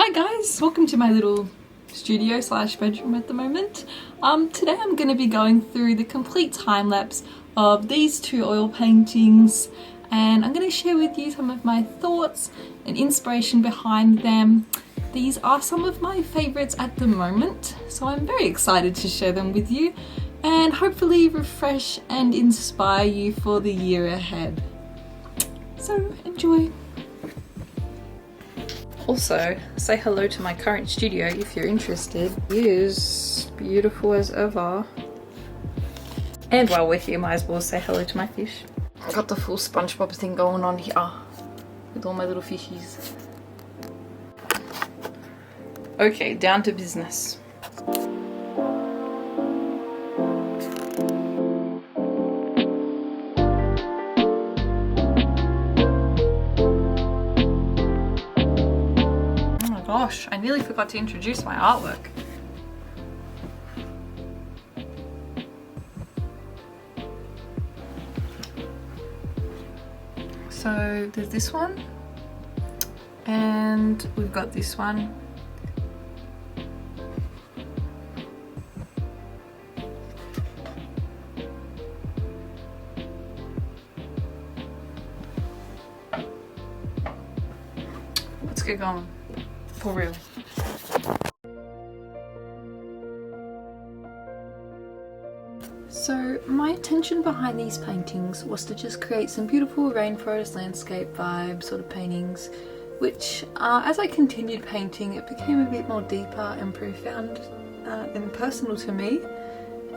Hi guys, welcome to my little studio slash bedroom at the moment. Today I'm going to be going through the complete time lapse of these two oil paintings, and I'm going to share with you some of my thoughts and inspiration behind them. These are some of my favorites at the moment, so I'm very excited to share them with you and hopefully refresh and inspire you for the year ahead. So enjoy. Also, say hello to my current studio if you're interested. It is beautiful as ever. And while we're here, might as well say hello to my fish. I got the full SpongeBob thing going on here with all my little fishies. Okay, down to business. Gosh, I nearly forgot to introduce my artwork. So there's this one, and we've got this one. Let's get going. For real. So my intention behind these paintings was to just create some beautiful rainforest landscape vibe sort of paintings, which as I continued painting it became a bit more deeper and profound and personal to me,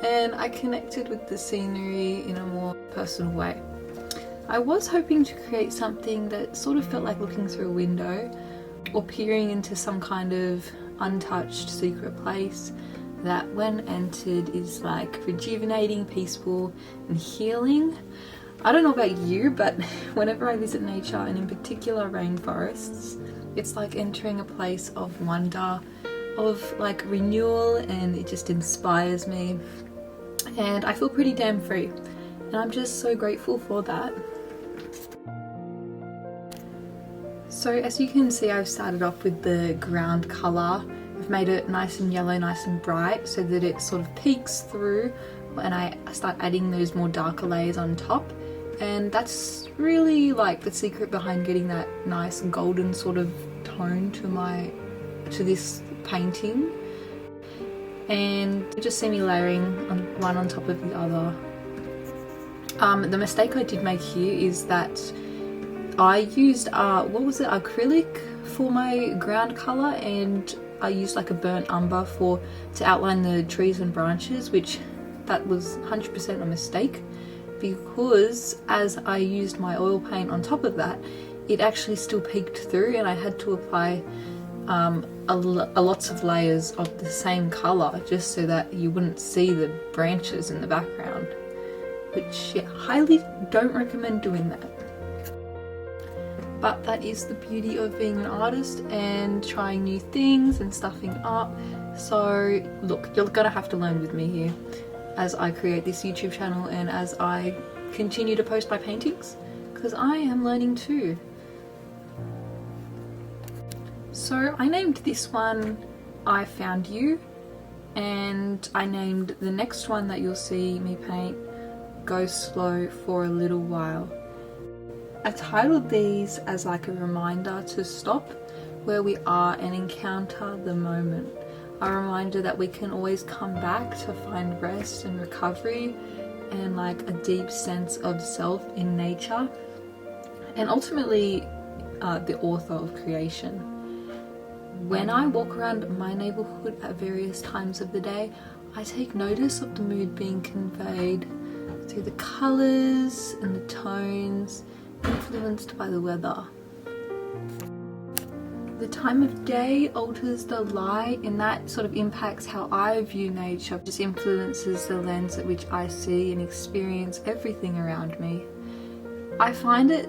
and I connected with the scenery in a more personal way. I was hoping to create something that sort of felt like looking through a window or peering into some kind of untouched secret place that when entered is like rejuvenating, peaceful and healing. I don't know about you, but whenever I visit nature, and in particular rainforests, it's like entering a place of wonder, of like renewal, and it just inspires me and I feel pretty damn free, and I'm just so grateful for that. So as you can see, I've started off with the ground colour. I've made it nice and yellow, nice and bright, so that it sort of peeks through and I start adding those more darker layers on top. And that's really like the secret behind getting that nice golden sort of tone to this painting. And you just see me layering one on top of the other. The mistake I did make here is that I used acrylic for my ground colour, and I used like a burnt umber to outline the trees and branches, which that was 100% a mistake, because as I used my oil paint on top of that, it actually still peeked through, and I had to apply lots of layers of the same colour just so that you wouldn't see the branches in the background, which highly don't recommend doing that. But that is the beauty of being an artist and trying new things and stuffing up. So look, you're gonna have to learn with me here as I create this YouTube channel and as I continue to post my paintings, because I am learning too. So I named this one I Found You, and I named the next one that you'll see me paint Go Slow for a Little While. I titled these as like a reminder to stop where we are and encounter the moment. A reminder that we can always come back to find rest and recovery and like a deep sense of self in nature, and ultimately the author of creation. When I walk around my neighbourhood at various times of the day, I take notice of the mood being conveyed through the colours and the tones, influenced by the weather. The time of day alters the light, and that sort of impacts how I view nature. It just influences the lens at which I see and experience everything around me. I find it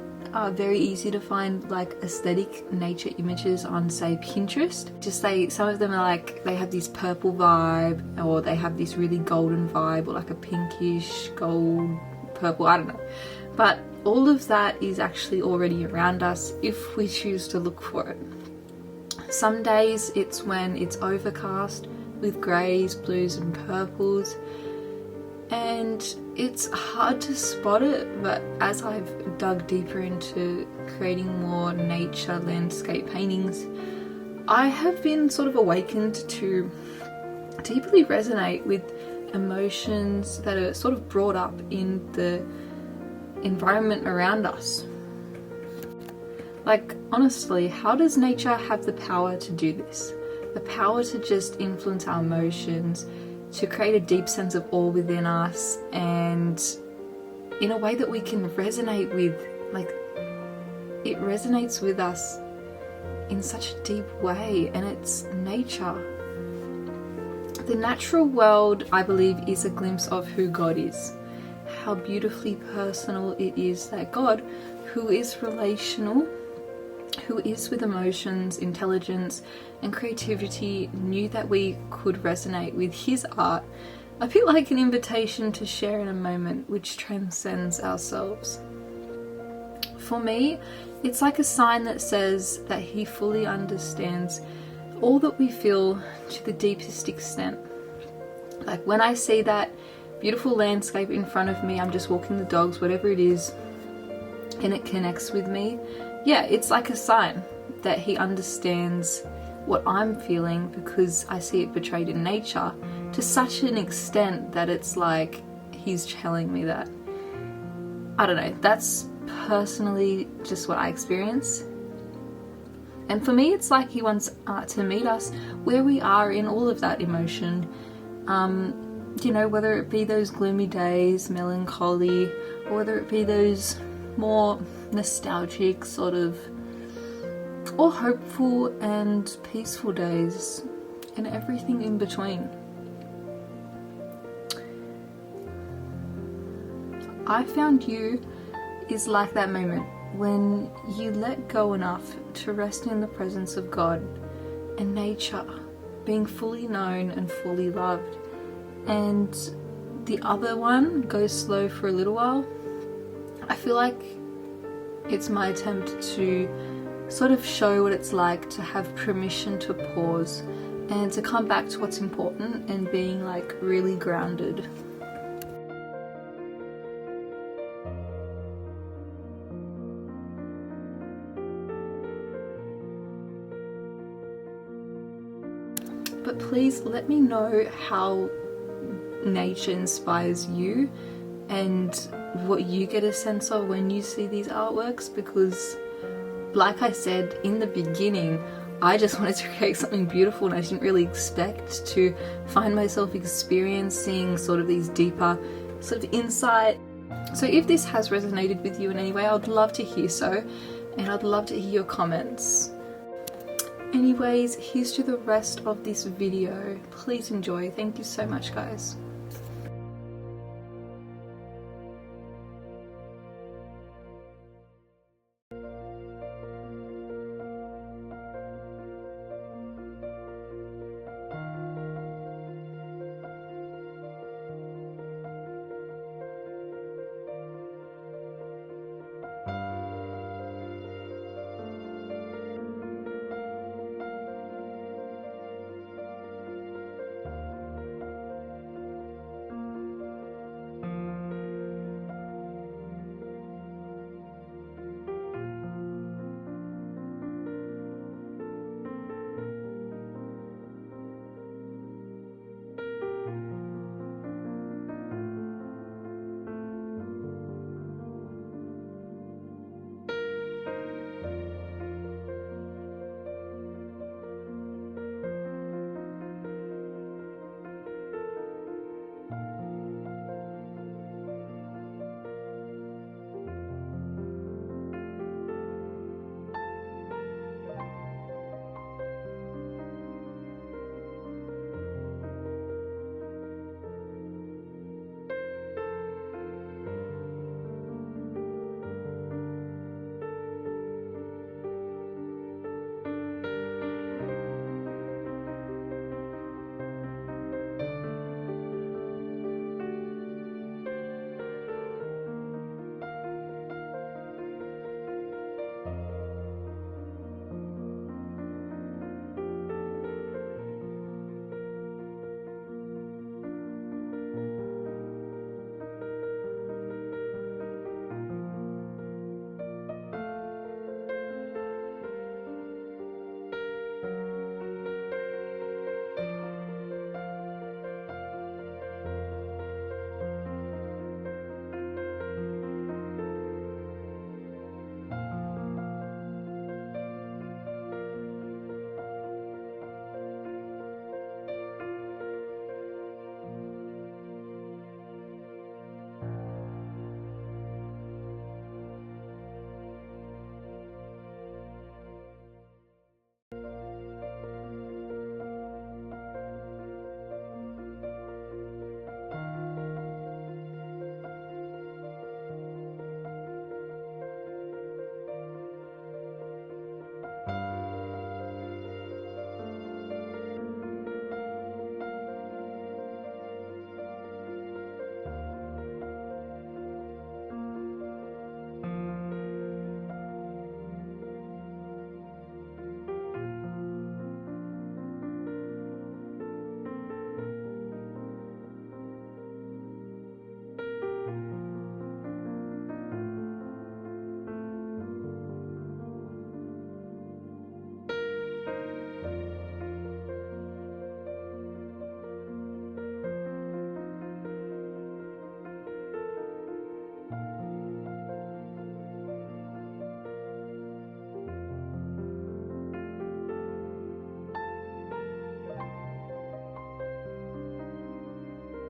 very easy to find like aesthetic nature images on, say, Pinterest. Just some of them are like, they have this purple vibe, or they have this really golden vibe, or like a pinkish gold purple, I don't know. But all of that is actually already around us if we choose to look for it. Some days it's when it's overcast with greys, blues and purples, and it's hard to spot it, but as I've dug deeper into creating more nature landscape paintings, I have been sort of awakened to deeply resonate with emotions that are sort of brought up in the environment around us. Like, honestly, how does nature have the power to do this? The power to just influence our emotions, to create a deep sense of awe within us, and in a way that we can resonate with. Like, it resonates with us in such a deep way, and it's nature. The natural world, I believe, is a glimpse of who God is. How beautifully personal it is that God, who is relational, who is with emotions, intelligence and creativity, knew that we could resonate with his art, a bit like an invitation to share in a moment which transcends ourselves. For me, it's like a sign that says that he fully understands all that we feel to the deepest extent. Like, when I see that beautiful landscape in front of me, I'm just walking the dogs, whatever it is, and it connects with me, yeah, it's like a sign that he understands what I'm feeling, because I see it portrayed in nature to such an extent that it's like he's telling me that. I don't know, that's personally just what I experience. And for me, it's like he wants to meet us where we are in all of that emotion. You know, whether it be those gloomy days, melancholy, or whether it be those more nostalgic sort of, or hopeful and peaceful days, and everything in between. I found you is like that moment when you let go enough to rest in the presence of God and nature, being fully known and fully loved. And the other one goes slow for a little while. I feel like it's my attempt to sort of show what it's like to have permission to pause and to come back to what's important and being like really grounded. But please let me know how nature inspires you and what you get a sense of when you see these artworks, because like I said in the beginning, I just wanted to create something beautiful and I didn't really expect to find myself experiencing sort of these deeper sort of insight. So if this has resonated with you in any way, I would love to hear so, and I'd love to hear your comments. Anyways, here's to the rest of this video. Please enjoy. Thank you so much, guys.